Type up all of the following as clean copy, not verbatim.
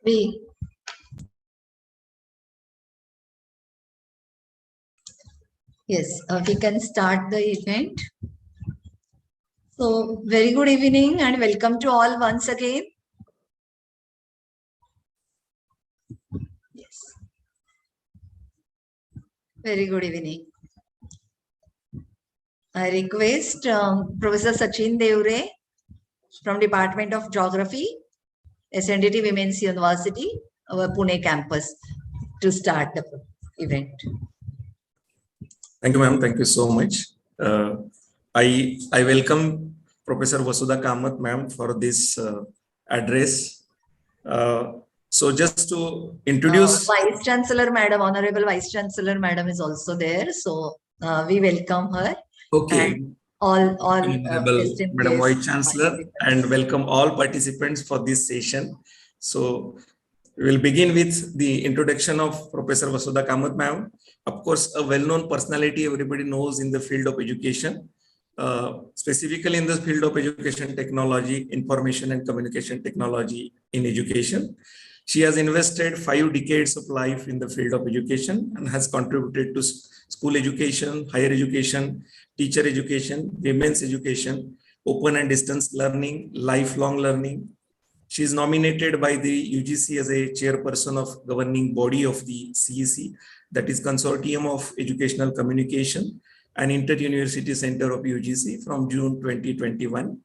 We can start the event. So, very good evening and welcome to all once again. Yes. Very good evening. I request Professor Sachin Devre from Department of Geography, SNDT Women's University, our Pune campus, to start the event. Thank you, ma'am. Thank you so much. I welcome Professor Vasudha Kamat, ma'am, for this address. So just to introduce... Vice-Chancellor, Madam, Honorable Vice-Chancellor, Madam is also there. So we welcome her. Okay. And all Madam Vice-Chancellor, and welcome all participants for this session. So we will begin with the introduction of Professor Vasudha Kamat, ma'am. Of course, a well-known personality everybody knows in the field of education, specifically in the field of education technology, information and communication technology in education. She has invested 5 decades of life in the field of education and has contributed to school education, higher education, teacher education, women's education, open and distance learning, lifelong learning. She is nominated by the UGC as a chairperson of governing body of the CEC, that is Consortium of Educational Communication and Inter-University Center of UGC from June 2021.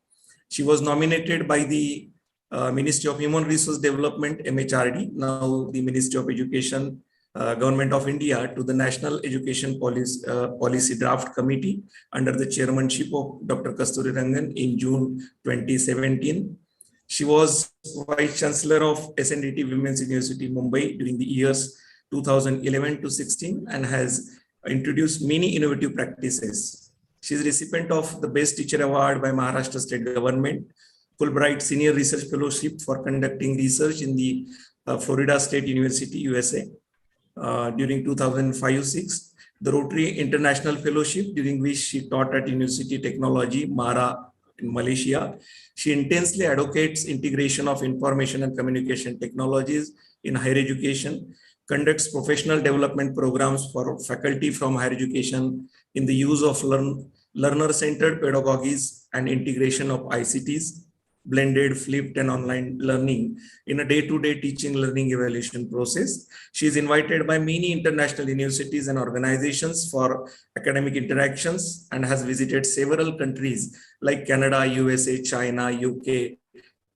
She was nominated by the Ministry of Human Resource Development, MHRD, now the Ministry of Education, Government of India, to the National Education Policy Draft Committee under the chairmanship of Dr. Kasturi Rangan in June 2017. She was Vice-Chancellor of SNDT Women's University, Mumbai during the years 2011 to 16 and has introduced many innovative practices. She is recipient of the Best Teacher Award by Maharashtra State Government, Fulbright Senior Research Fellowship for conducting research in the Florida State University, USA during 2005-06, the Rotary International Fellowship, during which she taught at University Technology, Mara in Malaysia. She intensely advocates integration of information and communication technologies in higher education, conducts professional development programs for faculty from higher education in the use of learner-centered pedagogies and integration of ICTs, blended, flipped, and online learning in a day-to-day teaching learning evaluation process. She is invited by many international universities and organizations for academic interactions and has visited several countries like Canada, USA, China, UK,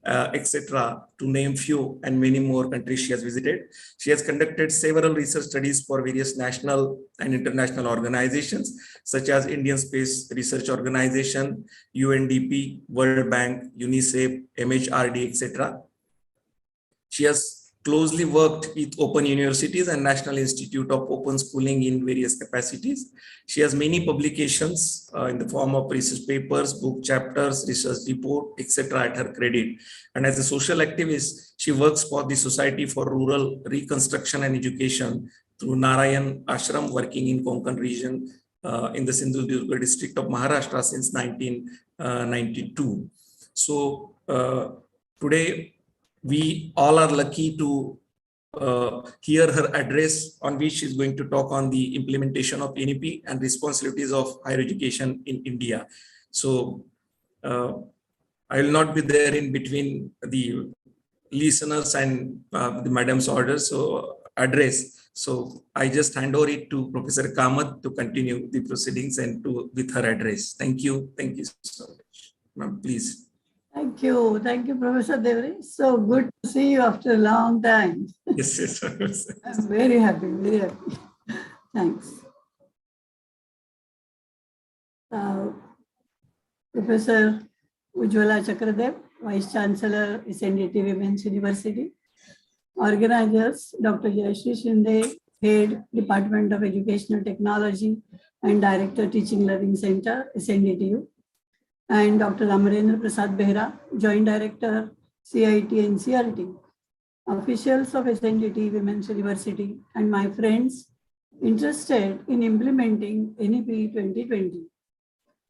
etc., to name few, and many more countries she has visited. She has conducted several research studies for various national and international organizations such as Indian Space Research Organization, UNDP, World Bank, UNICEF, MHRD, etc. She has closely worked with open universities and National Institute of Open Schooling in various capacities. She has many publications in the form of research papers, book chapters, research report, etc. at her credit. And as a social activist, she works for the Society for Rural Reconstruction and Education through Narayan Ashram, working in Konkan region in the Sindhudurga district of Maharashtra since 1992. So today, we all are lucky to hear her address, on which she is going to talk on the implementation of NEP and responsibilities of higher education in India. So I will not be there in between the listeners and the madam's orders, so address. So I just hand over it to Professor Kamat to continue the proceedings and with her address. Thank you. Thank you so much. Ma'am, please. Thank you, Professor Devri. So good to see you after a long time. Yes, yes. I'm very happy, very happy. Thanks. Professor Ujjwala Chakradev, Vice-Chancellor, SNDT Women's University. Organizers, Dr. Jayashree Shinde, Head, Department of Educational Technology and Director, Teaching Learning Center, SNDTU. And Dr. Amarendra Prasad Behra, Joint Director, CIT NCERT, officials of SNDT Women's University, and my friends interested in implementing NEP 2020.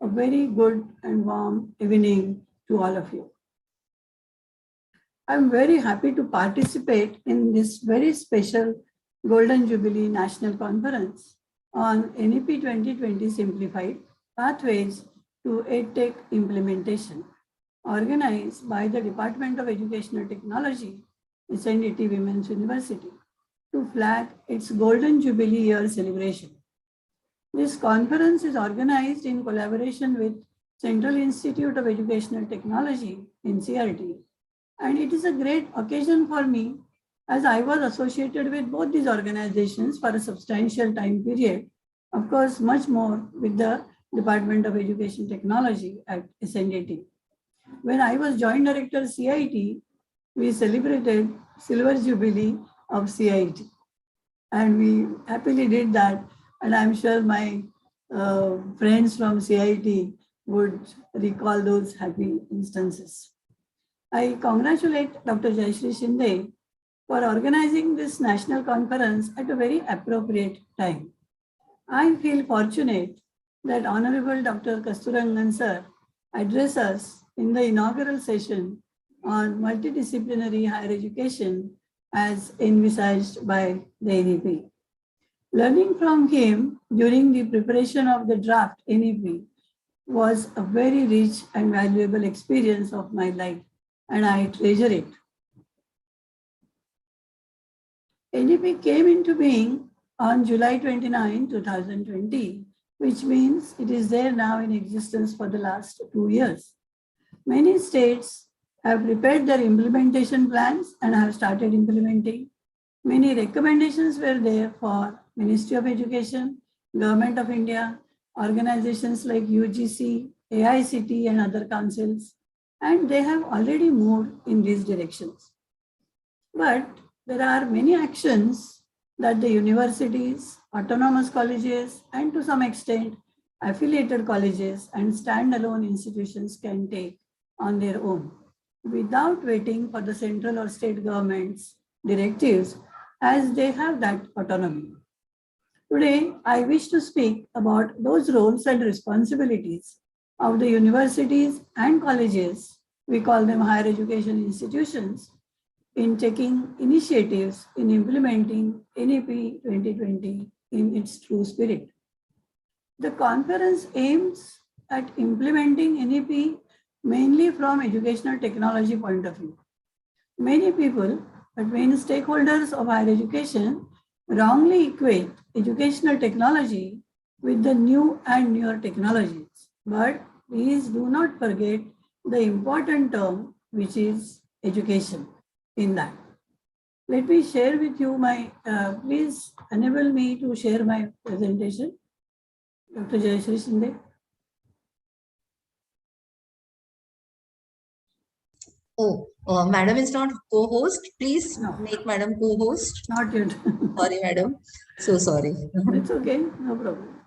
A very good and warm evening to all of you. I'm very happy to participate in this very special Golden Jubilee National Conference on NEP 2020 Simplified Pathways to EdTech Implementation, organized by the Department of Educational Technology, SNDT Women's University, to flag its Golden Jubilee Year celebration. This conference is organized in collaboration with Central Institute of Educational Technology, NCERT, and it is a great occasion for me as I was associated with both these organizations for a substantial time period, of course, much more with the Department of Education Technology at SNDT. When I was Joint Director CIT, we celebrated Silver Jubilee of CIT, and we happily did that. And I'm sure my friends from CIT would recall those happy instances. I congratulate Dr. Jayashree Shinde for organizing this national conference at a very appropriate time. I feel fortunate that Honorable Dr. Kasturangan sir addressed us in the inaugural session on multidisciplinary higher education as envisaged by the NEP. Learning from him during the preparation of the draft NEP was a very rich and valuable experience of my life, and I treasure it. NEP came into being on July 29, 2020, which means it is there now in existence for the last 2 years. Many states have prepared their implementation plans and have started implementing. Many recommendations were there for Ministry of Education, Government of India, organizations like UGC, AICT and other councils, and they have already moved in these directions. But there are many actions that the universities, autonomous colleges, and to some extent, affiliated colleges and standalone institutions can take on their own without waiting for the central or state government's directives, as they have that autonomy. Today, I wish to speak about those roles and responsibilities of the universities and colleges, we call them higher education institutions, in taking initiatives in implementing NEP 2020 in its true spirit. The conference aims at implementing NEP mainly from educational technology point of view. Many people, but many stakeholders of higher education wrongly equate educational technology with the new and newer technologies. But please do not forget the important term, which is education in that. Let me share with you my, please enable me to share my presentation. Dr. Jayashree Shinde. Oh, madam is not co-host. Please make madam co-host. Not yet. Sorry, madam. So sorry. It's okay. No problem.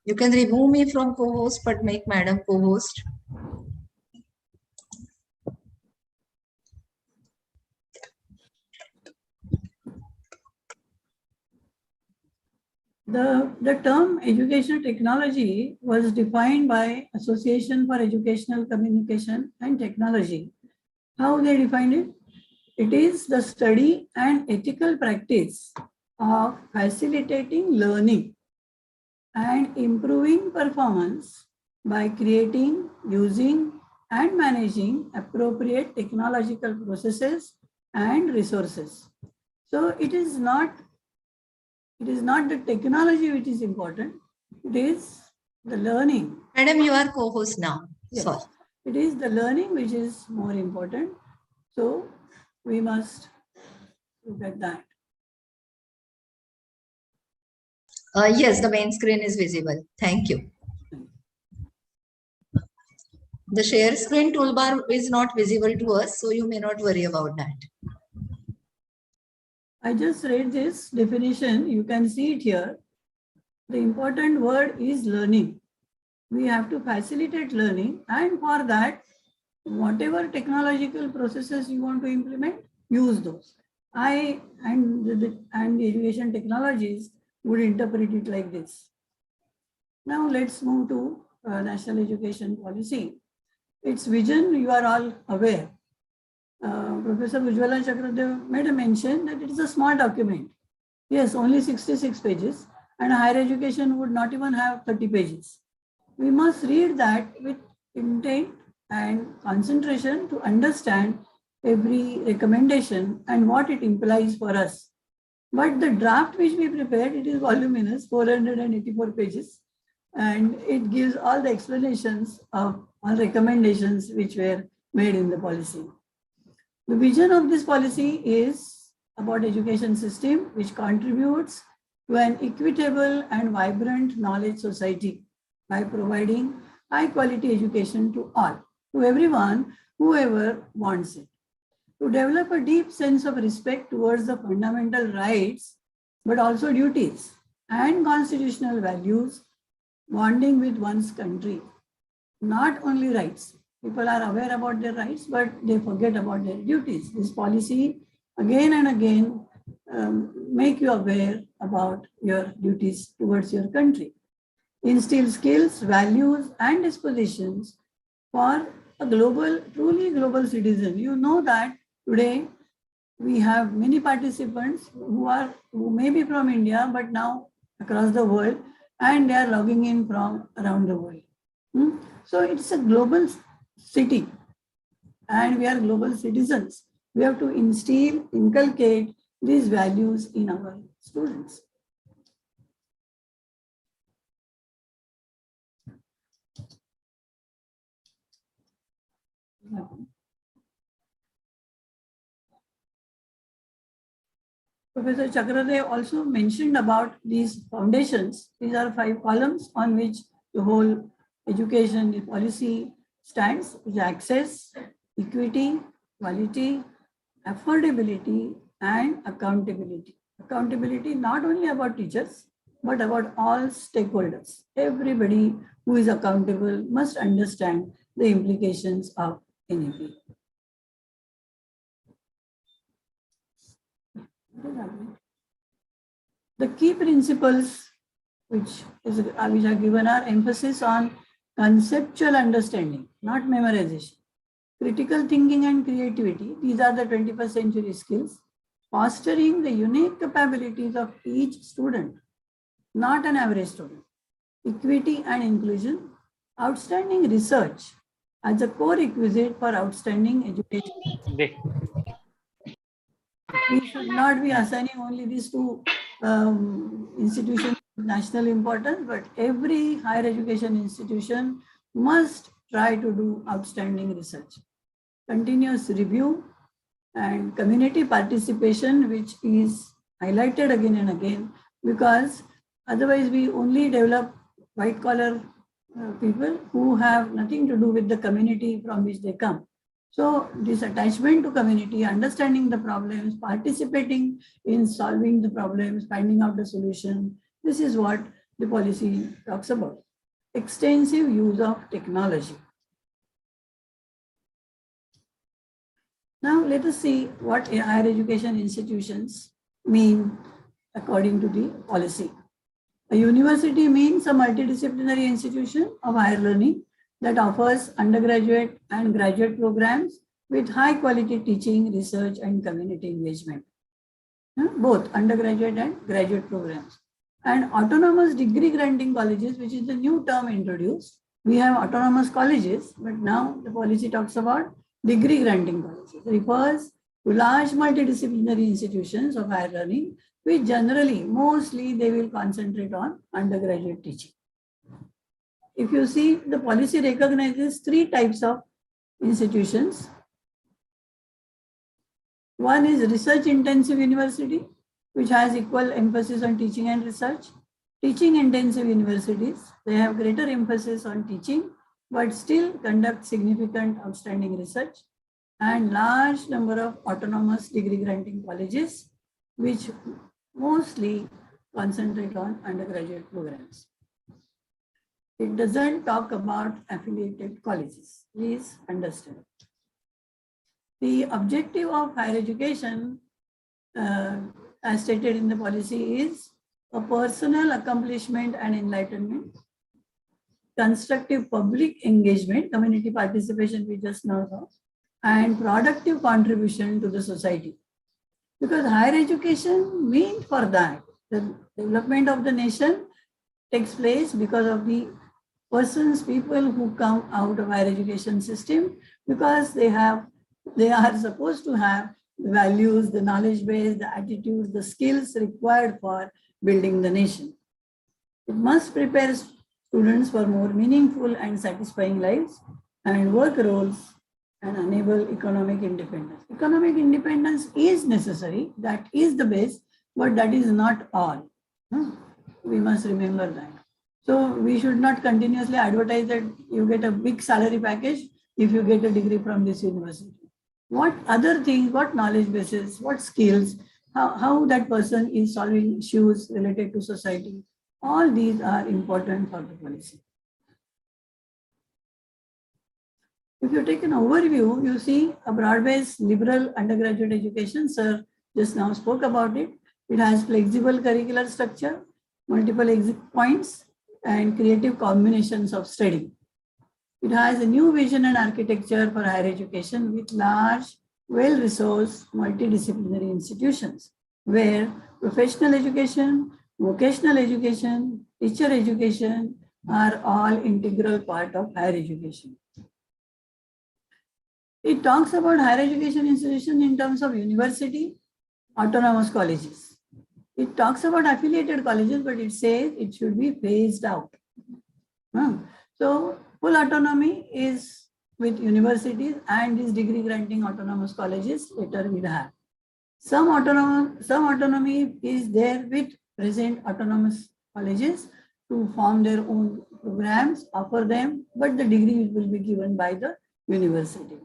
You can remove me from co-host, but make madam co-host. The term educational technology was defined by Association for Educational Communication and Technology. How they defined it? It is the study and ethical practice of facilitating learning and improving performance by creating, using, and managing appropriate technological processes and resources. So it is not the technology which is important, it is the learning. Madam, you are co-host now. Yes. Sorry. It is the learning which is more important. So we must look at that. Yes, the main screen is visible. Thank you. The share screen toolbar is not visible to us, so you may not worry about that. I just read this definition. You can see it here. The important word is learning. We have to facilitate learning, and for that, whatever technological processes you want to implement, use those. I and the education technologies would interpret it like this. Now let's move to National Education Policy. Its vision, you are all aware. Professor Ujjwala Chakradev made a mention that it is a small document. Yes, only 66 pages, and higher education would not even have 30 pages. We must read that with intent and concentration to understand every recommendation and what it implies for us. But the draft which we prepared, it is voluminous, 484 pages, and it gives all the explanations of all recommendations which were made in the policy. The vision of this policy is about education system which contributes to an equitable and vibrant knowledge society by providing high quality education to all, to everyone, whoever wants it. To develop a deep sense of respect towards the fundamental rights, but also duties and constitutional values bonding with one's country. Not only rights. People are aware about their rights, but they forget about their duties. This policy again and again make you aware about your duties towards your country. Instill skills, values, and dispositions for a global, truly global citizen. You know that today we have many participants who may be from India, but now across the world, and they are logging in from around the world. So it's a global city, and we are global citizens. We have to instill, inculcate these values in our students. Professor Chakradev also mentioned about these foundations. These are 5 columns on which the whole education policy stands, which is access, equity, quality, affordability, and accountability. Accountability not only about teachers, but about all stakeholders. Everybody who is accountable must understand the implications of NEP. The key principles which are given are emphasis on conceptual understanding, not memorization. Critical thinking and creativity, these are the 21st century skills. Fostering the unique capabilities of each student, not an average student. Equity and inclusion. Outstanding research as a core requisite for outstanding education. We should not be assigning only these 2 institutions of national importance, but every higher education institution must try to do outstanding research. Continuous review and community participation, which is highlighted again and again, because otherwise we only develop white collar people who have nothing to do with the community from which they come. So this attachment to community, understanding the problems, participating in solving the problems, finding out the solution, this is what the policy talks about. Extensive use of technology. Now let us see what higher education institutions mean according to the policy. A university means a multidisciplinary institution of higher learning that offers undergraduate and graduate programs with high quality teaching, research, and community engagement. Both undergraduate and graduate programs. And autonomous degree granting colleges, which is the new term introduced. We have autonomous colleges, but now the policy talks about degree granting colleges. It refers to large multidisciplinary institutions of higher learning, which generally, mostly they will concentrate on undergraduate teaching. If you see, the policy recognizes 3 types of institutions. One is research intensive university, which has equal emphasis on teaching and research. Teaching intensive universities, they have greater emphasis on teaching, but still conduct significant outstanding research. And large number of autonomous degree granting colleges, which mostly concentrate on undergraduate programs. It doesn't talk about affiliated colleges. Please understand. The objective of higher education, as stated in the policy, is a personal accomplishment and enlightenment, constructive public engagement, community participation we just now saw, and productive contribution to the society. Because higher education means for that. The development of the nation takes place because of the people who come out of higher education system, because they are supposed to have the values, the knowledge base, the attitudes, the skills required for building the nation. It must prepare students for more meaningful and satisfying lives and work roles and enable economic independence. Economic independence is necessary, that is the base, but that is not all. We must remember that. So we should not continuously advertise that you get a big salary package if you get a degree from this university. What other things, what knowledge bases, what skills, how that person is solving issues related to society, all these are important for the policy. If you take an overview, you see a broad-based liberal undergraduate education. Sir just now spoke about it. It has flexible curricular structure, multiple exit points, and creative combinations of study. It has a new vision and architecture for higher education with large, well-resourced, multidisciplinary institutions where professional education, vocational education, teacher education are all integral part of higher education. It talks about higher education institutions in terms of university, autonomous colleges. It talks about affiliated colleges, but it says it should be phased out. So full autonomy is with universities and these degree granting autonomous colleges later we'll have. Some autonomy is there with present autonomous colleges to form their own programs, offer them, but the degree will be given by the university.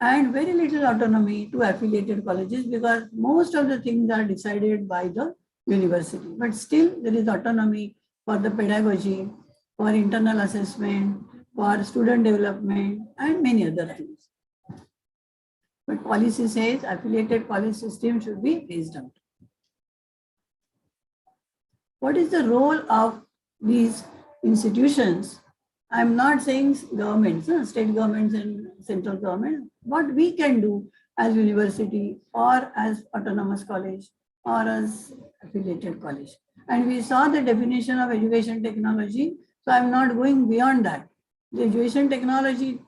And very little autonomy to affiliated colleges because most of the things are decided by the university. But still there is autonomy for the pedagogy, for internal assessment, for student development, and many other things. But policy says affiliated college system should be phased out. What is the role of these institutions? I'm not saying governments, state governments and central government. What we can do as university or as autonomous college or as affiliated college. And we saw the definition of education technology. So I'm not going beyond that. The education technology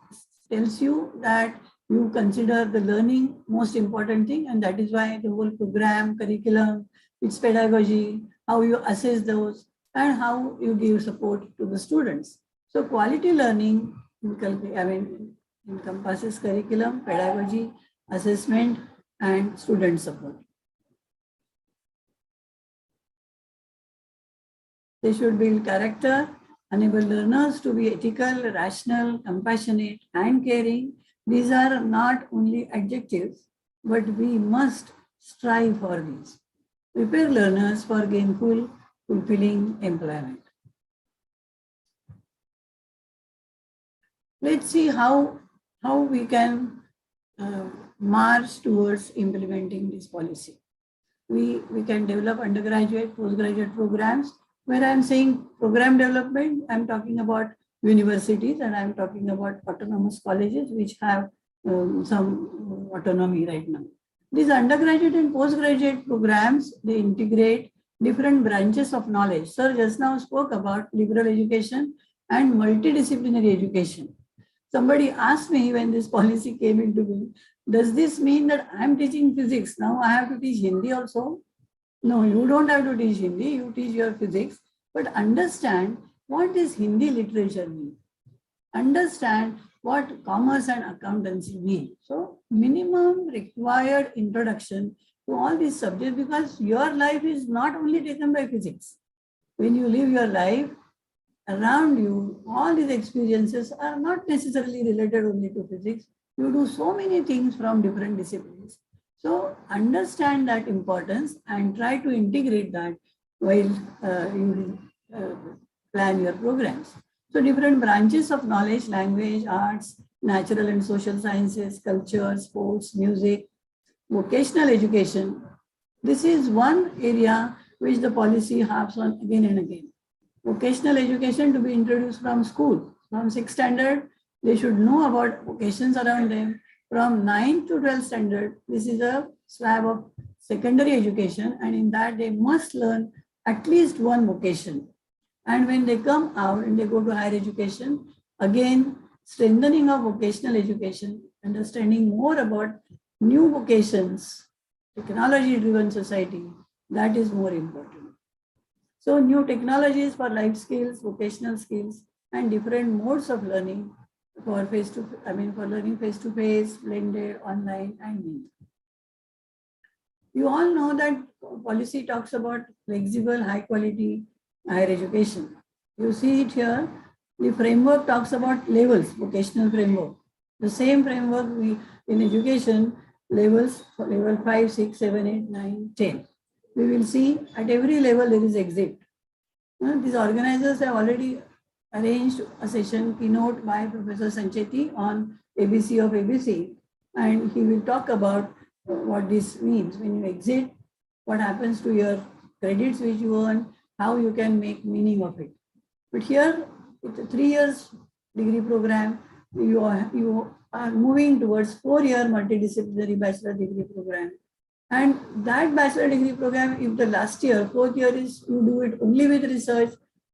tells you that you consider the learning most important thing, and that is why the whole program, curriculum, its pedagogy, how you assess those, and how you give support to the students. So quality learning encompasses curriculum, pedagogy, assessment, and student support. They should build character, enable learners to be ethical, rational, compassionate, and caring. These are not only adjectives, but we must strive for these. Prepare learners for gainful, fulfilling employment. Let's see how we can march towards implementing this policy. We can develop undergraduate, postgraduate programs. When I'm saying program development, I'm talking about universities and I'm talking about autonomous colleges which have some autonomy right now. These undergraduate and postgraduate programs, they integrate different branches of knowledge. Sir just now spoke about liberal education and multidisciplinary education. Somebody asked me when this policy came into being, does this mean that I'm teaching physics? Now I have to teach Hindi also? No, you don't have to teach Hindi, you teach your physics, but understand what does Hindi literature mean. Understand what commerce and accountancy mean. So minimum required introduction to all these subjects because your life is not only taken by physics. When you live your life, around you, all these experiences are not necessarily related only to physics. You do so many things from different disciplines. So understand that importance and try to integrate that while you plan your programs. So different branches of knowledge, language, arts, natural and social sciences, culture, sports, music, vocational education. This is one area which the policy harps on again and again. Vocational education to be introduced from school. From 6th standard, they should know about vocations around them. From 9th to 12th standard, this is a slab of secondary education, and in that they must learn at least one vocation. And when they come out and they go to higher education, again, strengthening of vocational education, understanding more about new vocations, technology-driven society, that is more important. So new technologies for life skills, vocational skills, and different modes of learning for learning face-to-face, blended, online, and meet. You all know that policy talks about flexible, high-quality higher education. You see it here. The framework talks about levels, vocational framework. The same framework in education, levels for level 5, 6, 7, 8, 9, 10. We will see at every level there is exit. These organizers have already arranged a session keynote by Professor Sancheti on ABC of ABC, and he will talk about what this means. When you exit, what happens to your credits which you earn, how you can make meaning of it. But here, it's a 3 years degree program. You are moving towards 4-year multidisciplinary bachelor degree program. And that bachelor degree program, if the last year, 4th year is you do it only with research,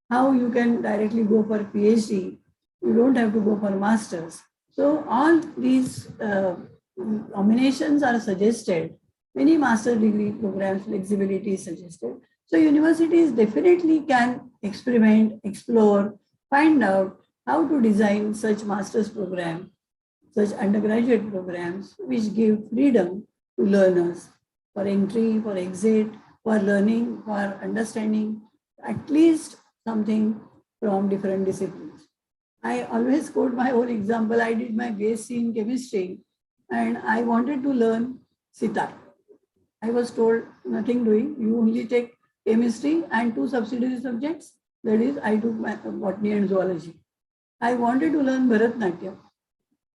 how you can directly go for PhD. You don't have to go for masters. So all these combinations are suggested. Many master degree programs, flexibility is suggested. So universities definitely can experiment, explore, find out how to design such master's program, such undergraduate programs, which give freedom to learners for entry, for exit, for learning, for understanding at least something from different disciplines. I always quote my own example. I did my BSc in chemistry and I wanted to learn sitar. I was told nothing doing. You only take chemistry and 2 subsidiary subjects. That is, I took botany and zoology. I wanted to learn Bharatnatyam.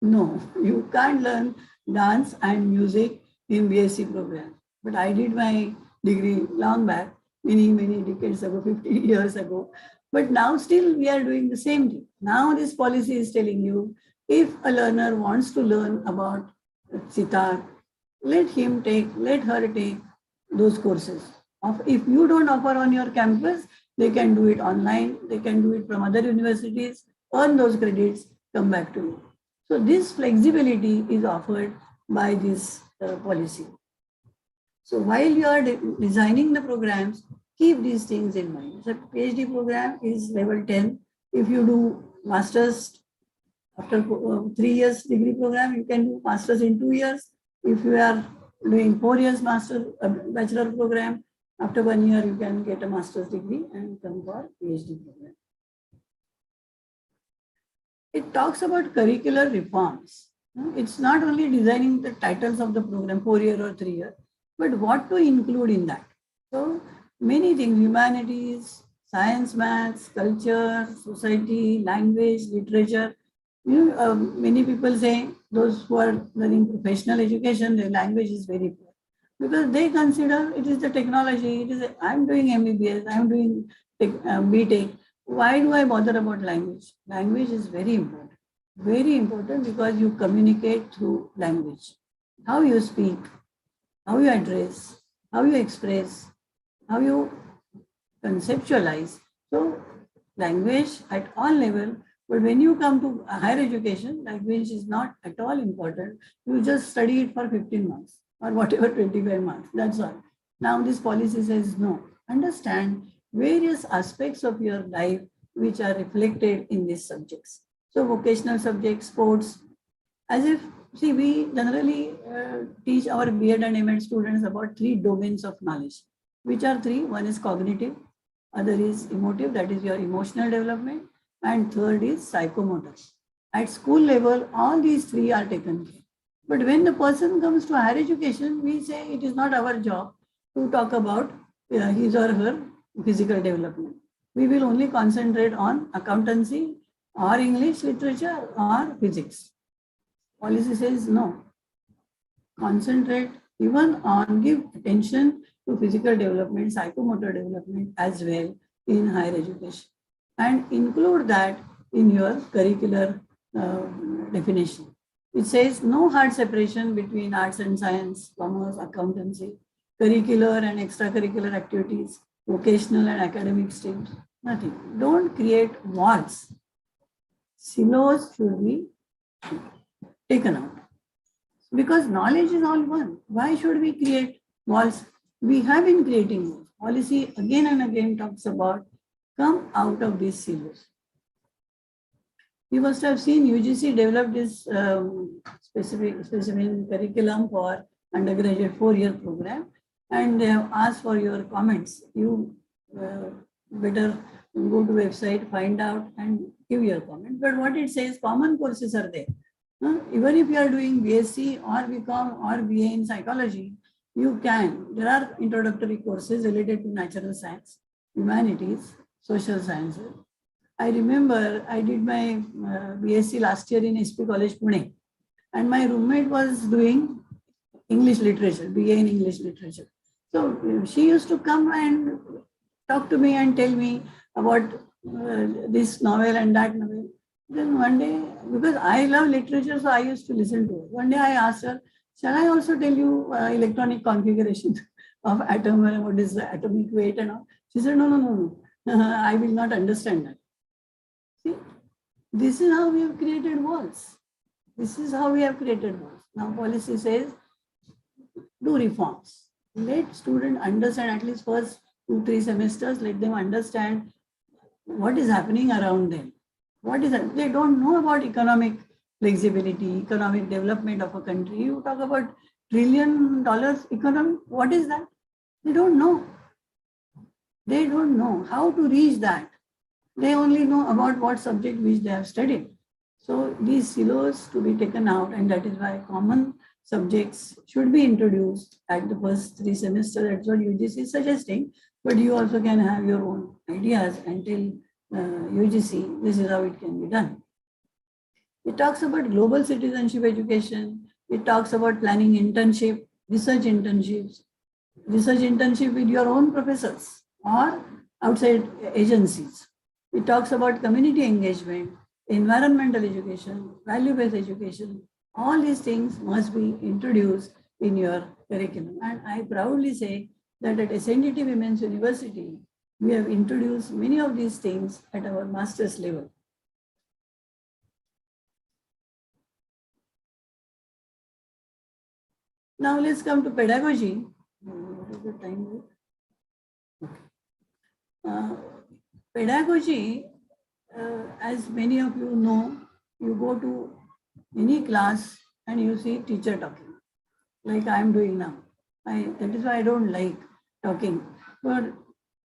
No, you can't learn dance and music in BSc program. But I did my degree long back, many decades ago, 50 years ago. But now still we are doing the same thing. Now this policy is telling you, if a learner wants to learn about sitar, let her take those courses. If you don't offer on your campus, they can do it online, they can do it from other universities, earn those credits, come back to you. So this flexibility is offered by this policy. So while you are designing the programs, keep these things in mind. The PhD program is level 10. If you do masters after 3 years degree program, you can do masters in 2 years. If you are doing 4 years bachelor program, after 1 year you can get a master's degree and come for PhD program. It talks about curricular reforms. It's not only designing the titles of the program, 4-year or 3-year, but what to include in that. So many things, humanities, science, maths, culture, society, language, literature. Many people say those who are learning professional education, their language is very poor. Because they consider it is the technology, I'm doing MBBS, I'm doing BTech. Why do I bother about language? Language is very important because you communicate through language. How you speak, how you address, how you express, how you conceptualize. So language at all levels, but when you come to higher education, language is not at all important. You just study it for 15 months or whatever, 25 months, that's all. Now this policy says no, understand various aspects of your life which are reflected in these subjects. So vocational subjects, sports, as if, see, we generally teach our B.Ed and M.Ed students about 3 domains of knowledge. Which are 3? One is cognitive, other is emotive, that is your emotional development, and third is psychomotor. At school level, all these 3 are taken care. But when the person comes to higher education, we say it is not our job to talk about his or her physical development. We will only concentrate on accountancy or English literature or physics. Policy says no. Concentrate even on, give attention to physical development, psychomotor development as well in higher education, and include that in your curricular definition. It says no hard separation between arts and science, commerce, accountancy, curricular and extracurricular activities, vocational and academic streams, nothing. Don't create walls. Silos should be taken out. Because knowledge is all one. Why should we create walls? We have been creating walls. Policy again and again talks about come out of these silos. You must have seen UGC developed this specific curriculum for undergraduate 4-year program, and they have asked for your comments. You better go to website, find out and give your comment. But what it says, common courses are there. Even if you are doing BSc or BCom or BA in psychology, you can. There are introductory courses related to natural science, humanities, social sciences. I remember I did my BSc last year in SP College, Pune, and my roommate was doing English literature, BA in English literature. So she used to come and talk to me and tell me about this novel and that novel. Then one day, because I love literature, so I used to listen to her. One day I asked her, shall I also tell you electronic configuration of atom and what is the atomic weight and all? She said, no, I will not understand that. See, this is how we have created walls. This is how we have created walls. Now policy says, do reforms. Let students understand at least first 2-3 semesters, let them understand what is happening around them. What is that? They don't know about economic flexibility, economic development of a country. You talk about $1 trillion economy. What is that? They don't know. They don't know how to reach that. They only know about what subject which they have studied. So these silos to be taken out, and that is why common subjects should be introduced at the first 3 semesters. That's what UGC is suggesting. But you also can have your own ideas and tell UGC, this is how it can be done. It talks about global citizenship education. It talks about planning internship, research internships with your own professors or outside agencies. It talks about community engagement, environmental education, value-based education. All these things must be introduced in your curriculum. And I proudly say that at SNDT Women's University, we have introduced many of these things at our master's level. Now let's come to pedagogy. What is the time? Okay. Pedagogy, as many of you know, you go to any class and you see teacher talking, like I am doing now. That is why I don't like talking. But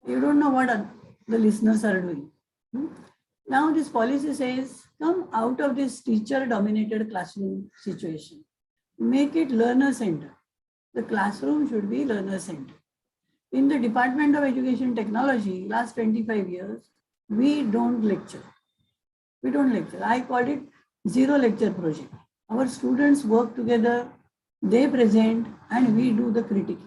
you don't know what the listeners are doing. Now this policy says, come out of this teacher-dominated classroom situation. Make it learner-centered. The classroom should be learner-centered. In the Department of Education Technology, last 25 years, we don't lecture. We don't lecture. I called it zero lecture project. Our students work together, they present, and we do the critiquing.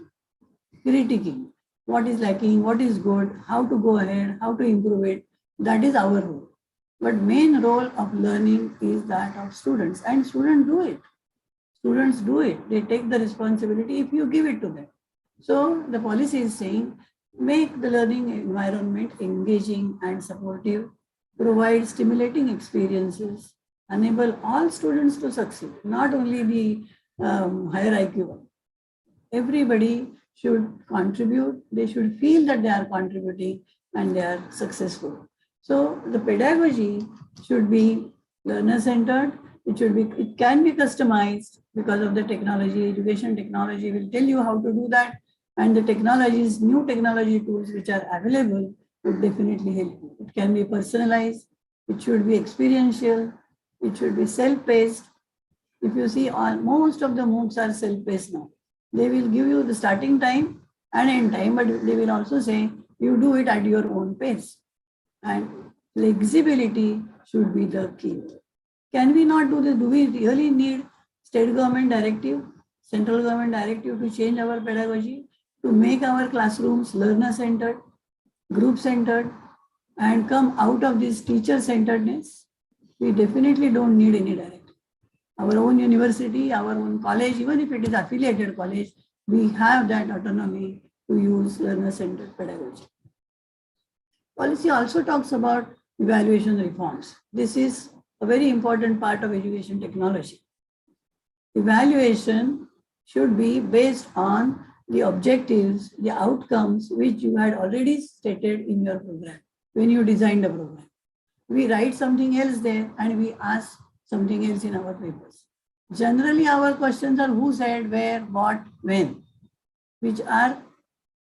What is lacking, what is good, how to go ahead, how to improve it. That is our role. But main role of learning is that of students, and students do it. Students do it. They take the responsibility if you give it to them. So the policy is saying, make the learning environment engaging and supportive, provide stimulating experiences, enable all students to succeed, not only the higher IQ one. Everybody should contribute. They should feel that they are contributing and they are successful. So the pedagogy should be learner-centered. It can be customized because of the technology. Education technology will tell you how to do that. And the technologies, new technology tools which are available would definitely help you. It can be personalized. It should be experiential. It should be self-paced. If you see, most of the MOOCs are self-paced now. They will give you the starting time and end time, but they will also say, you do it at your own pace. And flexibility should be the key. Can we not do this? Do we really need state government directive, central government directive to change our pedagogy, to make our classrooms learner-centered, group-centered, and come out of this teacher-centeredness. We definitely don't need any directive. Our own university, our own college, even if it is affiliated college, we have that autonomy to use learner-centered pedagogy. Policy also talks about evaluation reforms. This is a very important part of education technology. Evaluation should be based on the objectives, the outcomes which you had already stated in your program when you designed the program. We write something else there and we ask something else in our papers. Generally, our questions are who said, where, what, when, which are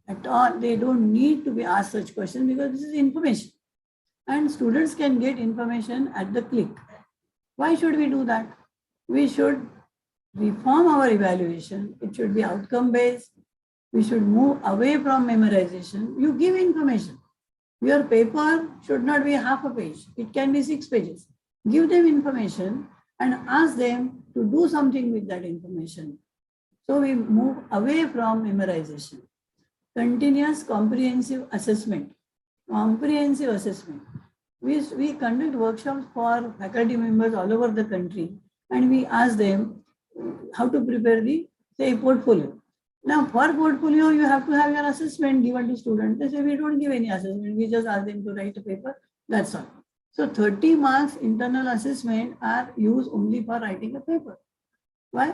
at all, they don't need to be asked such questions because this is information. And students can get information at the click. Why should we do that? We should reform our evaluation. It should be outcome-based. We should move away from memorization. You give information. Your paper should not be half a page. It can be 6 pages. Give them information and ask them to do something with that information. So we move away from memorization. Continuous comprehensive assessment. Comprehensive assessment. We conduct workshops for faculty members all over the country and we ask them how to prepare the, say, portfolio. Now, for portfolio, you have to have your assessment given to students. They say, we don't give any assessment. We just ask them to write a paper. That's all. So 30 marks internal assessment are used only for writing a paper. Why?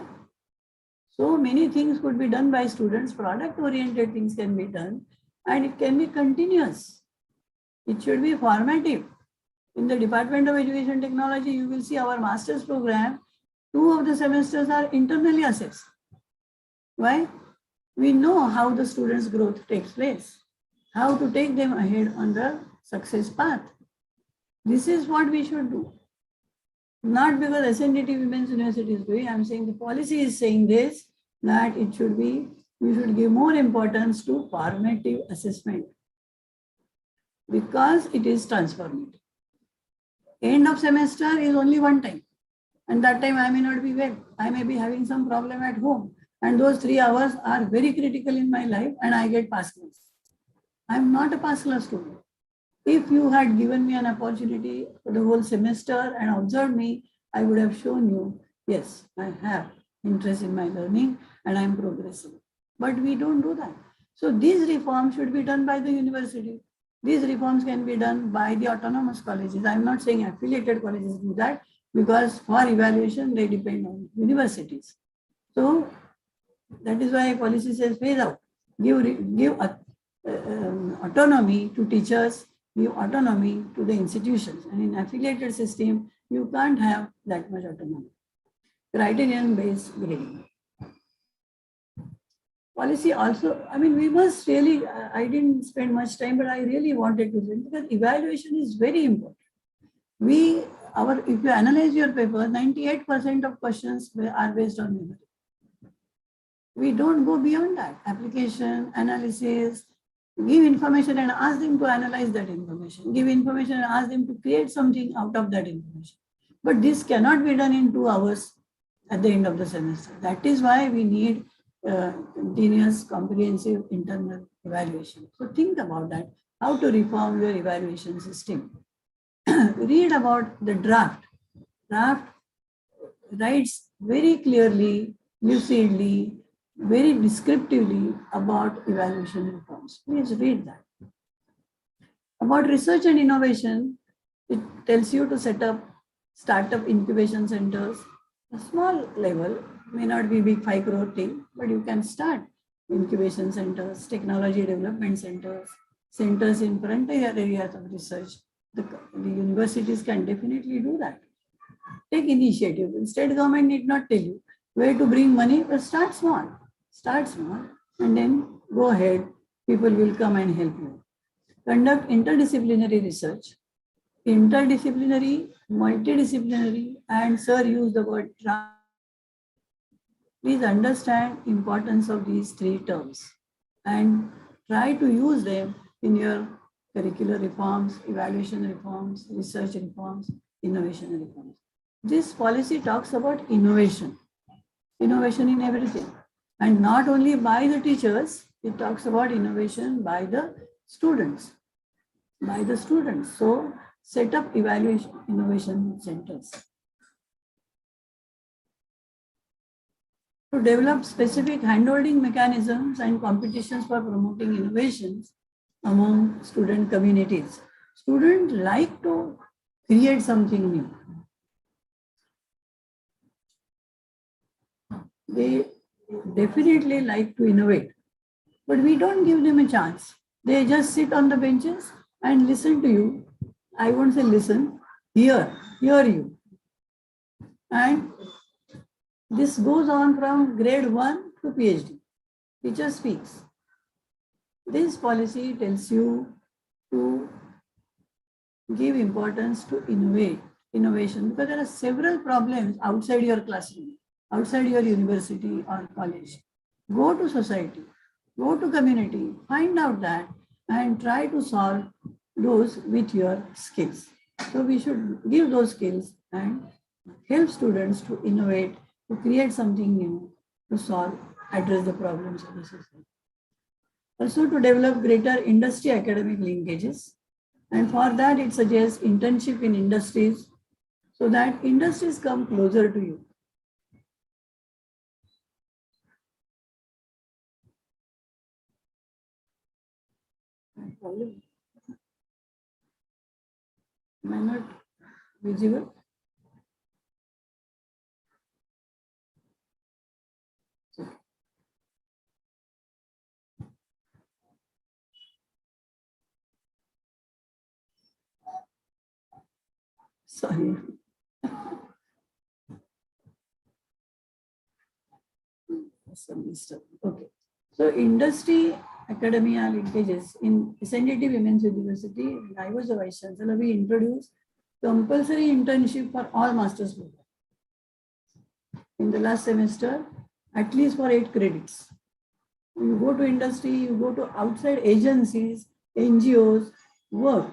So many things could be done by students. Product-oriented things can be done. And it can be continuous. It should be formative. In the Department of Education Technology, you will see our master's program. 2 of the semesters are internally assessed. Why? We know how the students' growth takes place, how to take them ahead on the success path. This is what we should do. Not because SNDT Women's University is doing, I'm saying the policy is saying this, that it should be, we should give more importance to formative assessment because it is transformative. End of semester is only one time. And that time I may not be well. I may be having some problem at home. And those 3 hours are very critical in my life and I get pass class. I'm not a pass class student. If you had given me an opportunity for the whole semester and observed me, I would have shown you, yes, I have interest in my learning and I'm progressing. But we don't do that. So these reforms should be done by the university. These reforms can be done by the autonomous colleges. I'm not saying affiliated colleges do that because for evaluation, they depend on universities. So that is why policy says phase out. Give autonomy to teachers, give autonomy to the institutions. And in affiliated system, you can't have that much autonomy. Criterion-based grading. Policy also, I mean, we must really, I didn't spend much time, but I really wanted to say, because evaluation is very important. If you analyze your paper, 98% of questions are based on memory. We don't go beyond that. Application, analysis, give information and ask them to analyze that information. Give information and ask them to create something out of that information. But this cannot be done in 2 hours at the end of the semester. That is why we need continuous comprehensive internal evaluation. So think about that, how to reform your evaluation system. Read about the draft. Draft writes very clearly, lucidly, very descriptively about evaluation reforms. Please read that. About research and innovation, it tells you to set up startup incubation centers, a small level, may not be big 5 crore thing, but you can start incubation centers, technology development centers, centers in frontier areas of research. The universities can definitely do that. Take initiative. The state government need not tell you where to bring money, but start small. Start small and then go ahead. People will come and help you. Conduct interdisciplinary research. Interdisciplinary, multidisciplinary, and sir used the word trans. Please understand importance of these 3 terms and try to use them in your curricular reforms, evaluation reforms, research reforms, innovation reforms. This policy talks about innovation. innovation in everything. And not only by the teachers, it talks about innovation by the students. So set up evaluation innovation centers. To develop specific handholding mechanisms and competitions for promoting innovations among student communities. Students like to create something new. They definitely like to innovate, but we don't give them a chance. They just sit on the benches and listen to you. I won't say listen, hear you. And this goes on from grade 1 to PhD. Teacher speaks. This policy tells you to give importance to innovation, because there are several problems outside your classroom, outside your university or college. Go to society, go to community, find out that and try to solve those with your skills. So we should give those skills and help students to innovate, to create something new, to solve, address the problems of the society. Also to develop greater industry academic linkages. And for that it suggests internship in industries so that industries come closer to you. Am I not visible? Sorry. Okay. So industry academia linkages in SNDT Women's University, when I was a Vice Chancellor, we introduced compulsory internship for all master's programs. In the last semester, at least for 8 credits. You go to industry, you go to outside agencies, NGOs, work.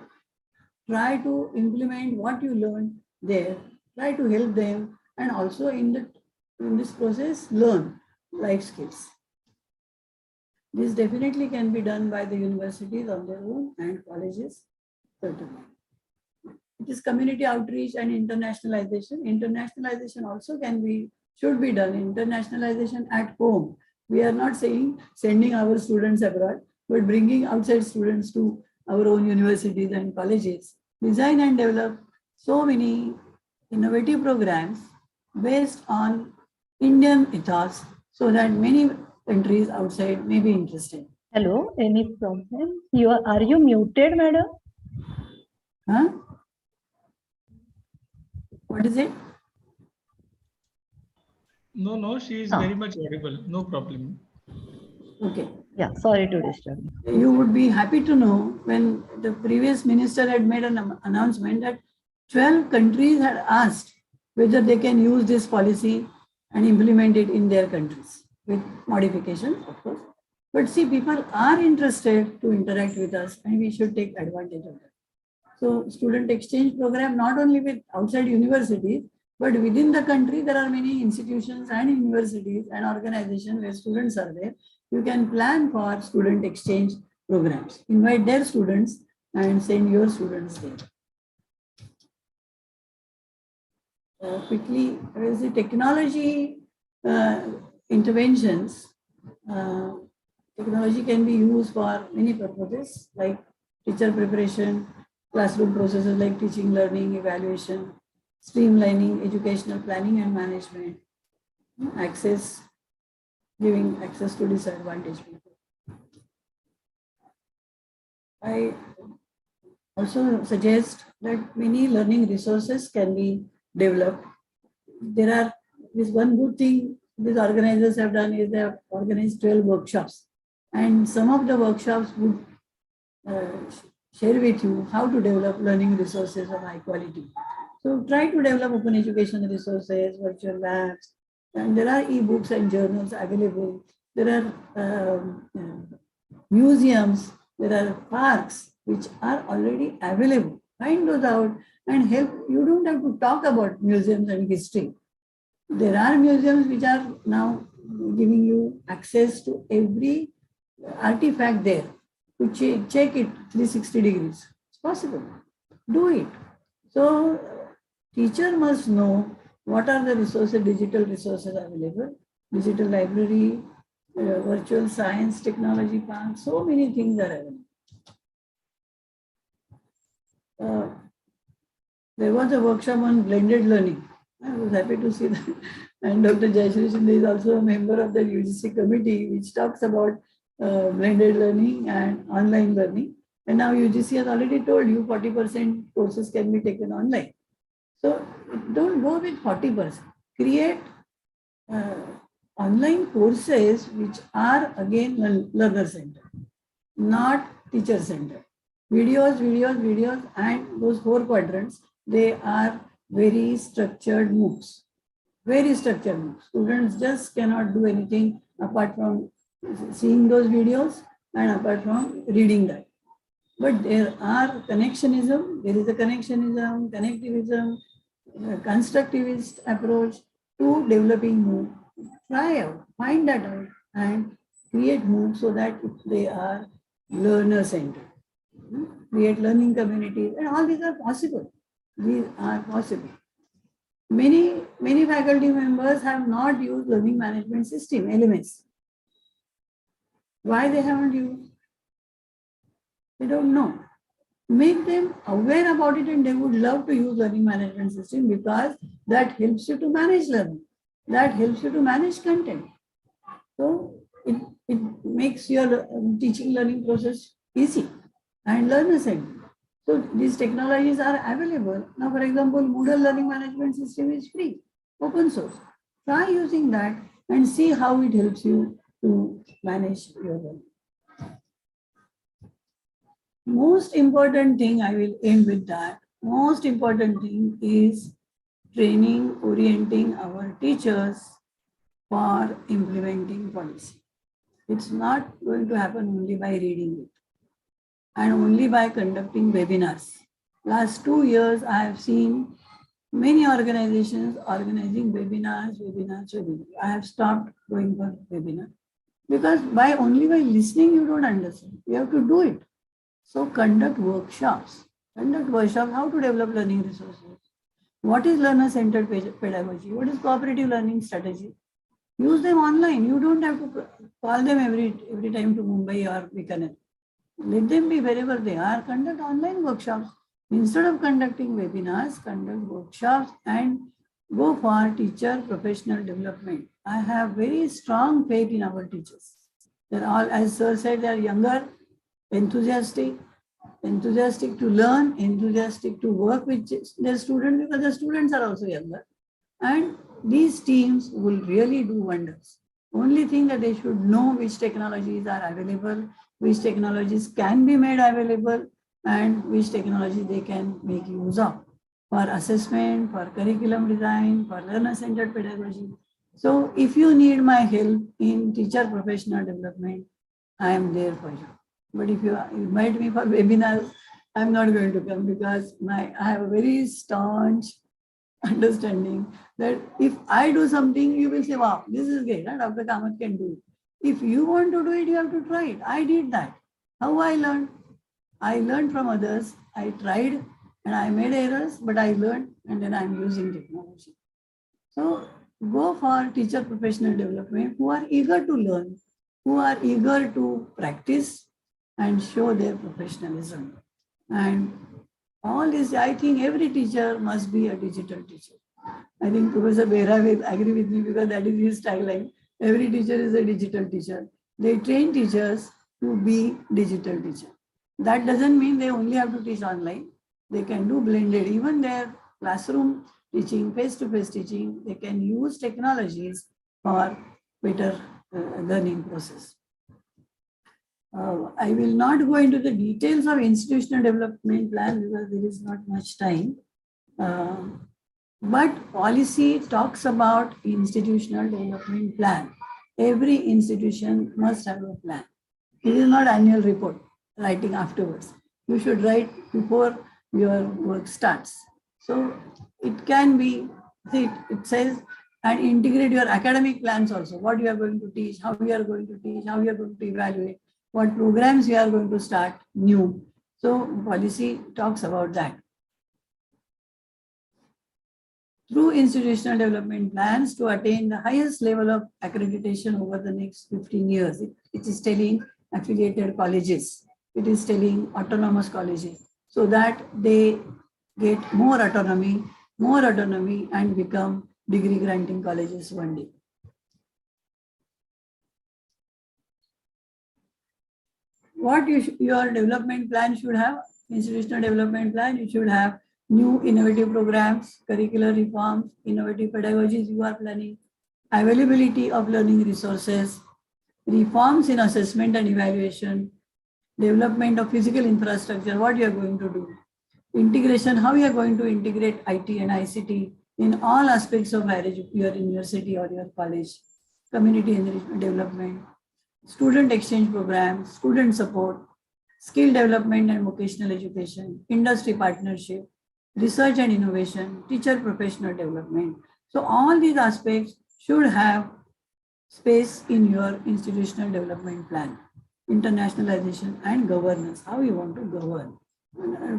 Try to implement what you learned there. Try to help them, and also in this process, learn life skills. This definitely can be done by the universities on their own and colleges, certainly. It is community outreach and internationalization. Internationalization also should be done. Internationalization at home. We are not saying sending our students abroad, but bringing outside students to our own universities and colleges. Design and develop so many innovative programs based on Indian ethos so that many countries outside may be interested. Hello, any problem? Are you muted, madam? Huh? What is it? No, she is very much audible. No problem. Okay. Yeah, sorry to disturb. You would be happy to know when the previous minister had made an announcement that 12 countries had asked whether they can use this policy and implement it in their countries with modifications, of course. But see, people are interested to interact with us and we should take advantage of that. So student exchange program, not only with outside universities, but within the country, there are many institutions and universities and organizations where students are there. You can plan for student exchange programs. Invite their students and send your students there. Quickly, there is the technology interventions. Technology can be used for many purposes like teacher preparation, classroom processes like teaching, learning, evaluation, streamlining, educational planning and management, giving access to disadvantaged people. I also suggest that many learning resources can be developed. This one good thing these organizers have done is they have organized 12 workshops, and some of the workshops would share with you how to develop learning resources of high quality. So try to develop open education resources, virtual labs, and there are e-books and journals available. There are museums, there are parks which are already available. Find those out and help. You don't have to talk about museums and history. There are museums which are now giving you access to every artifact there to check it 360 degrees. It's possible. Do it. So teacher must know what are the resources, digital resources available, digital library, virtual science, technology park, so many things are available. There was a workshop on blended learning. I was happy to see that. And Dr. Jayashree Shinde is also a member of the UGC committee, which talks about blended learning and online learning. And now UGC has already told you 40% courses can be taken online. So don't go with 40%. Create online courses which are again learner-centered, not teacher-centered. Videos, and those 4 quadrants, they are very structured MOOCs. Very structured MOOCs. Students just cannot do anything apart from seeing those videos and apart from reading that. But there are connectionism, there is a connectivism, constructivist approach to developing MOOC. Try out, find that out and create MOOC so that they are learner-centered. Create learning communities, and all these are possible. These are possible. Many faculty members have not used learning management system, LMS. Why they haven't used? They don't know. Make them aware about it, and they would love to use learning management system because that helps you to manage learning. That helps you to manage content. So it makes your teaching learning process easy and learner-centered. So these technologies are available. Now, for example, Moodle learning management system is free, open source. Try using that and see how it helps you to manage your learning. Most important thing, I will end with that. Most important thing is training, orienting our teachers for implementing policy. It's not going to happen only by reading it and only by conducting webinars. Last 2 years, I have seen many organizations organizing webinars. I have stopped going for webinar because only by listening you don't understand. You have to do it. So conduct workshops. How to develop learning resources. What is learner-centered pedagogy? What is cooperative learning strategy? Use them online. You don't have to call them every time to Mumbai or Bikaner. Let them be wherever they are. Conduct online workshops. Instead of conducting webinars, conduct workshops and go for teacher professional development. I have very strong faith in our teachers. They're all, as Sir said, they're younger, enthusiastic to learn, enthusiastic to work with their students because the students are also younger. And these teams will really do wonders. Only thing that they should know which technologies are available, which technologies can be made available, and which technology they can make use of for assessment, for curriculum design, for learner-centered pedagogy. So if you need my help in teacher professional development, I am there for you. But if you invite me for webinars, I'm not going to come because I have a very staunch understanding that if I do something, you will say, wow, this is great, huh? Dr. Kamat can do it. If you want to do it, you have to try it. I did that. How I learned? I learned from others. I tried and I made errors, but I learned and then I'm using technology. So go for teacher professional development who are eager to learn, who are eager to practice and show their professionalism. And all this, I think every teacher must be a digital teacher. I think Professor Behra will agree with me because that is his tagline. Every teacher is a digital teacher. They train teachers to be digital teachers. That doesn't mean they only have to teach online. They can do blended. Even their classroom teaching, face-to-face teaching, they can use technologies for better learning process. I will not go into the details of institutional development plan because there is not much time. But policy talks about institutional development plan. Every institution must have a plan. It is not annual report, writing afterwards. You should write before your work starts. So it can be, it says and integrate your academic plans also, what you are going to teach, how you are going to teach, how you are going to evaluate, what programs you are going to start new. So policy talks about that. Through institutional development plans to attain the highest level of accreditation over the next 15 years. It is telling affiliated colleges, it is telling autonomous colleges, so that they get more autonomy and become degree granting colleges one day. What your development plan should have, institutional development plan, you should have new innovative programs, curricular reforms, innovative pedagogies you are planning, availability of learning resources, reforms in assessment and evaluation, development of physical infrastructure, what you are going to do, integration, how you are going to integrate IT and ICT in all aspects of higher education, your university or your college, community enrichment development, student exchange programs, student support, skill development and vocational education, industry partnership, research and innovation, teacher professional development. So all these aspects should have space in your institutional development plan. Internationalization and governance, how you want to govern.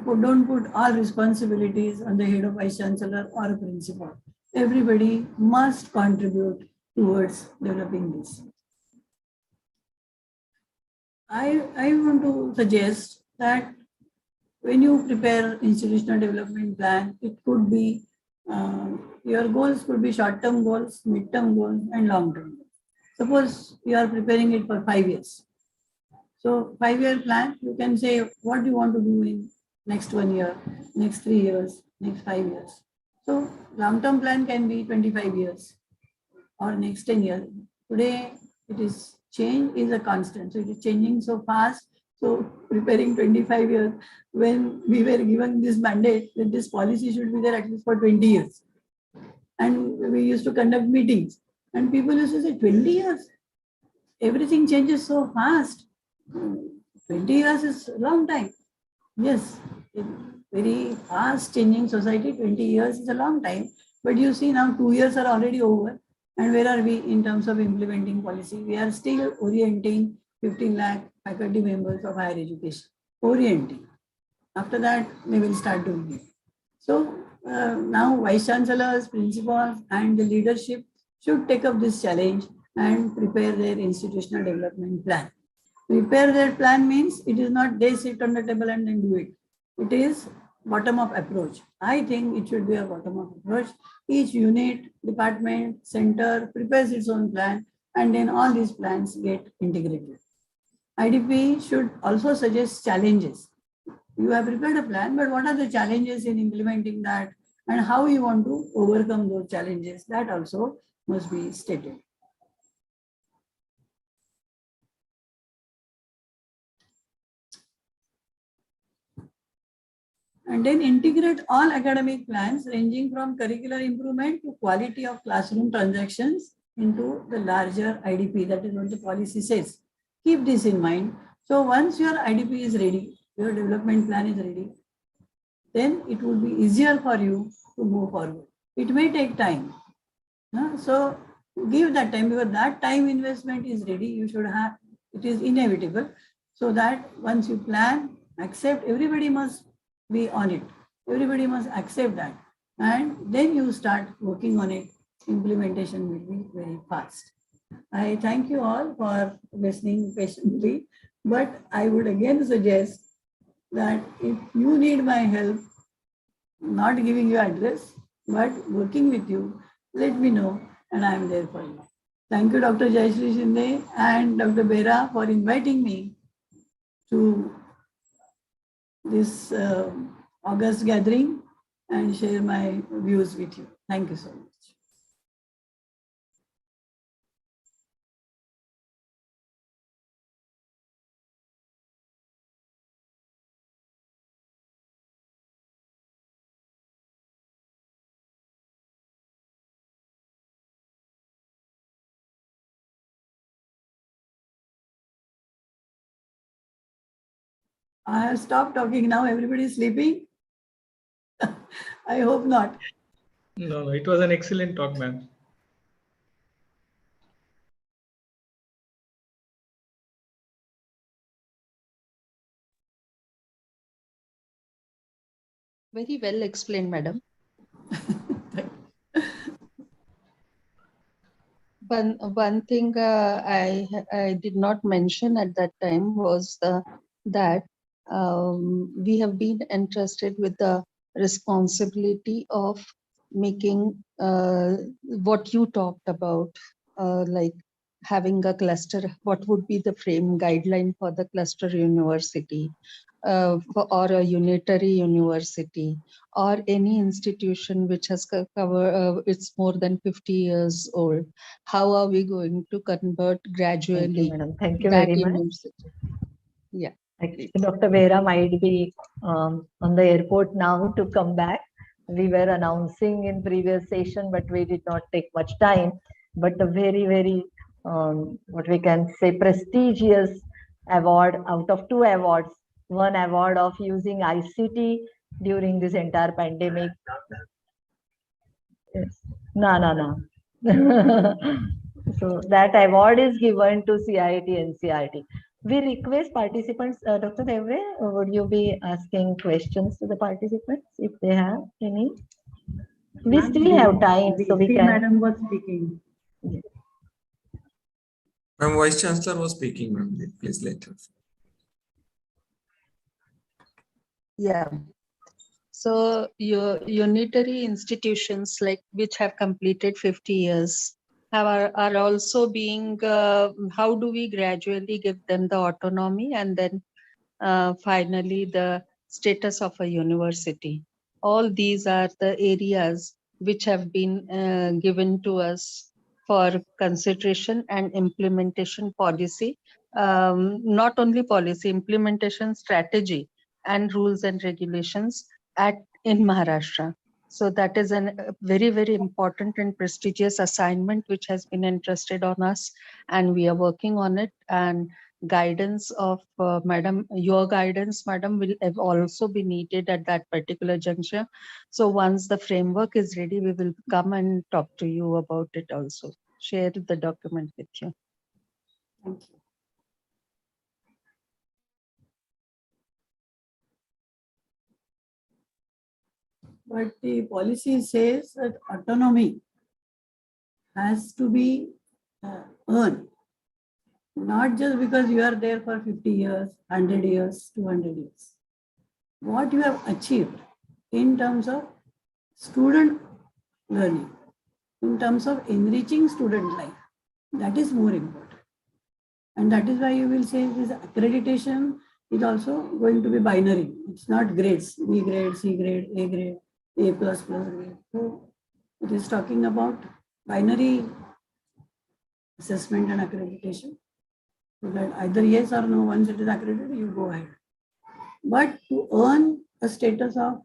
Don't put all responsibilities on the head of Vice Chancellor or a principal. Everybody must contribute towards developing this. I want to suggest that when you prepare institutional development plan, it could be, your goals could be short-term goals, mid-term goals, and long-term goals. Suppose you are preparing it for 5 years. So 5-year plan, you can say what you want to do in next 1 year, next 3 years, next 5 years. So long-term plan can be 25 years or next 10 years. Today, change is a constant. So it is changing so fast. So preparing 25 years, when we were given this mandate that this policy should be there at least for 20 years. And we used to conduct meetings and people used to say 20 years, everything changes so fast. 20 years is a long time. Yes, in very fast changing society, 20 years is a long time. But you see now 2 years are already over. And where are we in terms of implementing policy? We are still orienting 15 lakh faculty members of higher education. Orienting. After that, we will start doing it. So now Vice Chancellors, principals, and the leadership should take up this challenge and prepare their institutional development plan. Prepare their plan means it is not they sit on the table and then do it. It is bottom-up approach. I think it should be a bottom-up approach. Each unit, department, center prepares its own plan, and then all these plans get integrated. IDP should also suggest challenges. You have prepared a plan, but what are the challenges in implementing that and how you want to overcome those challenges? That also must be stated. And then integrate all academic plans ranging from curricular improvement to quality of classroom transactions into the larger IDP. That is what the policy says. Keep this in mind. So once your IDP is ready, your development plan is ready, then it would be easier for you to move forward. It may take time. So give that time, because that time investment is ready. You should have, it is inevitable. So that once you plan, accept, everybody must be on it. Everybody must accept that. And then you start working on it. Implementation will be very fast. I thank you all for listening patiently. But I would again suggest that if you need my help, not giving you address, but working with you, let me know and I am there for you. Thank you, Dr. Jayashree Shinde and Dr. Bera for inviting me to this August gathering and share my views with you. Thank you so much. I have stopped talking now. Everybody is sleeping. I hope not. No, it was an excellent talk, ma'am. Very well explained, madam. One thing I did not mention at that time was that we have been entrusted with the responsibility of making what you talked about, like having a cluster. What would be the frame guideline for the cluster university, or a unitary university, or any institution which has it's more than 50 years old? How are we going to convert gradually? Thank you, madam. Thank you that very much. university? Yeah. Actually, Dr. Vera might be on the airport now to come back. We were announcing in previous session, but we did not take much time. But a very, very, what we can say, prestigious award out of 2 awards. One award of using ICT during this entire pandemic. Yes. No. So that award is given to CIT NCERT. We request participants, Dr. Devre, would you be asking questions to the participants if they have any? We still have time, so we can. Madam was speaking. Ma'am, Vice Chancellor was speaking, ma'am. Please let her. Yeah. So your unitary institutions like which have completed 50 years are also being, how do we gradually give them the autonomy and then finally the status of a university? All these are the areas which have been given to us for consideration and implementation policy. Not only policy, implementation strategy and rules and regulations in Maharashtra. So that is a very, very important and prestigious assignment which has been entrusted on us, and we are working on it. And guidance of madam, your guidance, madam, will also be needed at that particular juncture. So once the framework is ready, we will come and talk to you about it also. Share the document with you. Thank you. But the policy says that autonomy has to be earned, not just because you are there for 50 years, 100 years, 200 years. What you have achieved in terms of student learning, in terms of enriching student life, that is more important. And that is why you will say this accreditation is also going to be binary. It's not grades, B grade, C grade, A grade, A++ grade. So it is talking about binary assessment and accreditation. So that either yes or no, once it is accredited, you go ahead. But to earn a status of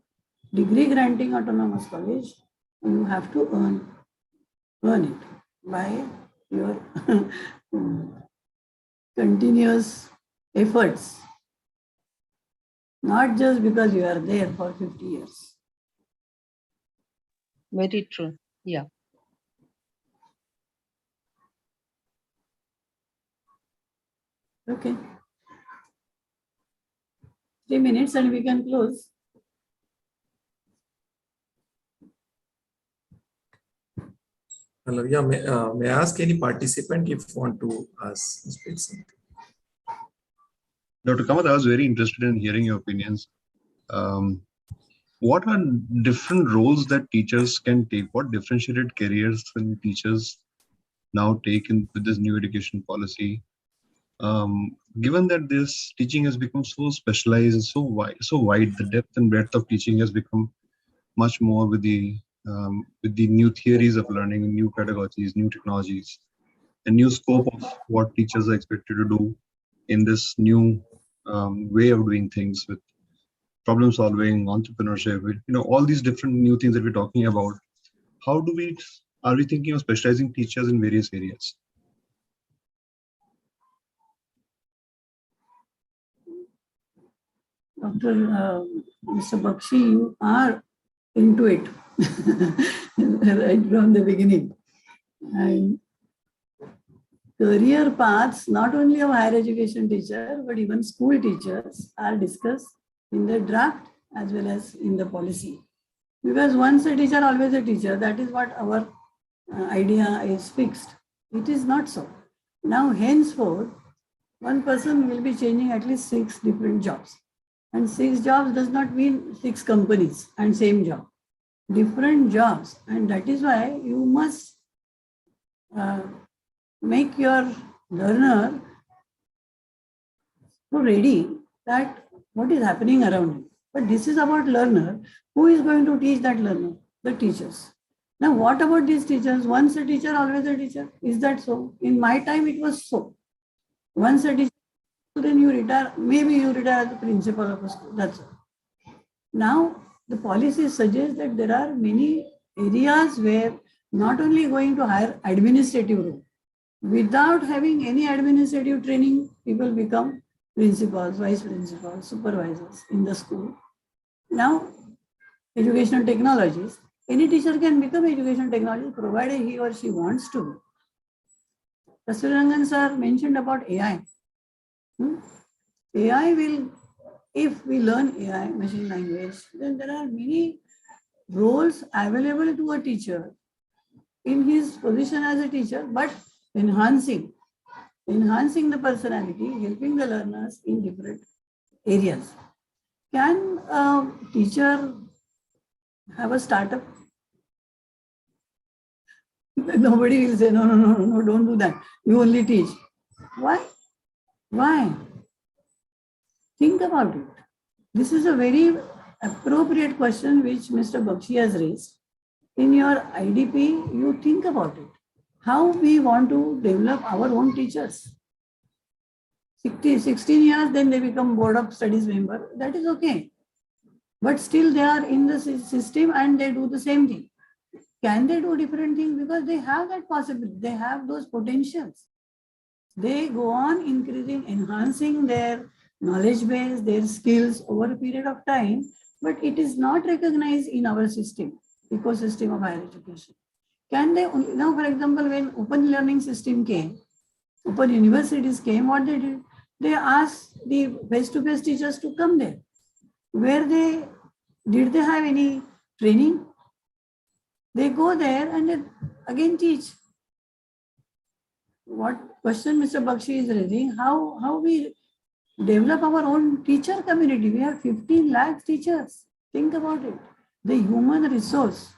degree granting autonomous college, you have to earn it by your continuous efforts, not just because you are there for 50 years. Very true. Yeah. Okay. 3 minutes and we can close. Hello, yeah, may I ask any participant if want to ask speak something? Dr. Kamat, I was very interested in hearing your opinions. What are different roles that teachers can take? What differentiated careers can teachers now take in with this new education policy? Given that this teaching has become so specialized and so wide, the depth and breadth of teaching has become much more with the new theories of learning, new pedagogies, new technologies, and new scope of what teachers are expected to do in this new way of doing things with problem solving, entrepreneurship, all these different new things that we're talking about. How are we thinking of specializing teachers in various areas? Mr. Bakshi, you are into it right from the beginning. And career paths, not only of higher education teacher, but even school teachers are discussed in the draft as well as in the policy. Because once a teacher, always a teacher, that is what our idea is fixed. It is not so. Now, henceforth, one person will be changing at least 6 different jobs. And 6 jobs does not mean 6 companies and same job. Different jobs. And that is why you must make your learner so ready that what is happening around you. But this is about learner. Who is going to teach that learner? The teachers. Now, what about these teachers? Once a teacher, always a teacher. Is that so? In my time, it was so. Once a teacher, then you retire. Maybe you retire as the principal of a school. That's all. Now, the policy suggests that there are many areas where not only going to hire administrative role. Without having any administrative training, people become principals, vice principals, supervisors in the school. Now, educational technologies. Any teacher can become educational technologist provided he or she wants to. Kasturanga sir mentioned about AI. AI will, if we learn AI, machine language, then there are many roles available to a teacher in his position as a teacher, but enhancing the personality, helping the learners in different areas. Can a teacher have a startup? Nobody will say, no, don't do that. You only teach. Why? Why? Think about it. This is a very appropriate question which Mr. Bakshi has raised. In your IDP, you think about it. How we want to develop our own teachers. 16 years, then they become board of studies member. That is okay. But still they are in the system and they do the same thing. Can they do different things? Because they have that possibility. They have those potentials. They go on increasing, enhancing their knowledge base, their skills over a period of time, but it is not recognized in our system, ecosystem of higher education. Can they, now for example, when open learning system came, open universities came, what they did? They asked the face-to-face teachers to come there. Did they have any training? They go there and they again teach. What question Mr. Bakshi is raising, how we develop our own teacher community. We have 15 lakh teachers. Think about it. The human resource.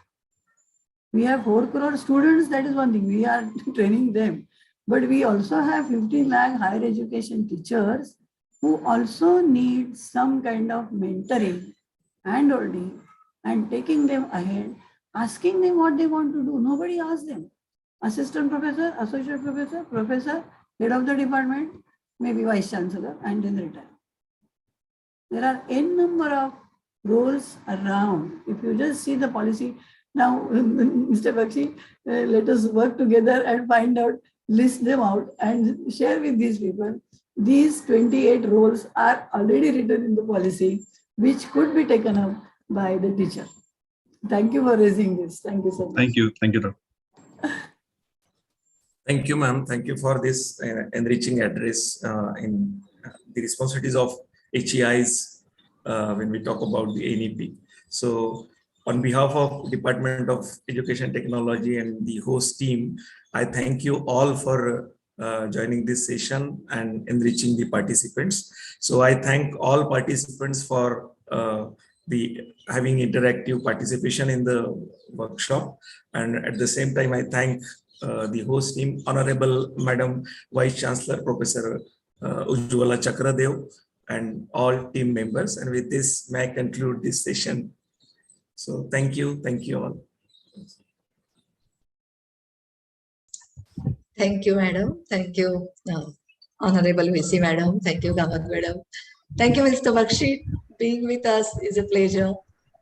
We have 4 crore students, that is one thing. We are training them. But we also have 15 lakh higher education teachers who also need some kind of mentoring, hand-holding, and taking them ahead, asking them what they want to do. Nobody asks them. Assistant professor, associate professor, professor, head of the department, maybe vice-chancellor, and then retire. There are n number of roles around. If you just see the policy, now, Mr. Bakshi, let us work together and find out, list them out and share with these people. These 28 roles are already written in the policy, which could be taken up by the teacher. Thank you for raising this. Thank you so much. Thank you. Thank you, Dr. Thank you, ma'am. Thank you for this enriching address in the responsibilities of HEIs when we talk about the NEP. So, on behalf of Department of Education Technology and the host team, I thank you all for joining this session and enriching the participants. So I thank all participants for having interactive participation in the workshop. And at the same time, I thank the host team, Honorable Madam Vice-Chancellor, Professor Ujjwala Chakradev, and all team members. And with this, may I conclude this session. So thank you all. Thank you, madam. Thank you, Honorable VC madam. Thank you, Kamat madam. Thank you, Mr. Bakshi. Being with us is a pleasure.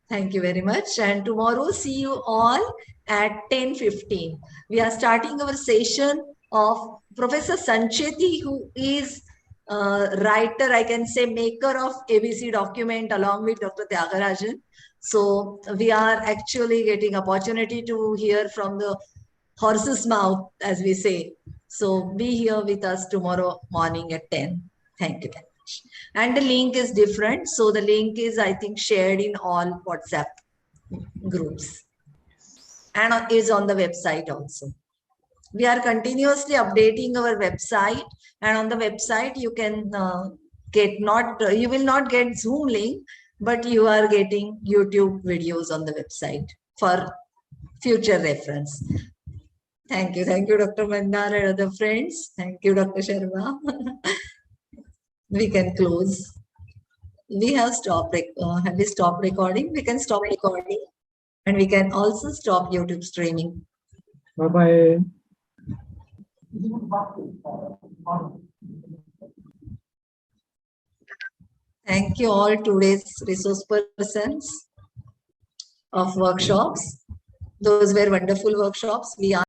Thank you very much. And tomorrow, see you all at 10:15. We are starting our session of Professor Sancheti, who is writer, I can say, maker of ABC document along with Dr. Tyagarajan. So we are actually getting opportunity to hear from the horse's mouth, as we say. So be here with us tomorrow morning at 10. Thank you. And the link is different. So the link is, I think, shared in all WhatsApp groups and is on the website also. We are continuously updating our website, and on the website you can you will not get Zoom link, but you are getting YouTube videos on the website for future reference. Thank you, Dr. Mandar and other friends. Thank you, Dr. Sharma. We can close. We have stopped. Have we stopped recording? We can stop recording, and we can also stop YouTube streaming. Bye-bye. Thank you all today's resource persons of workshops. Those were wonderful workshops. We are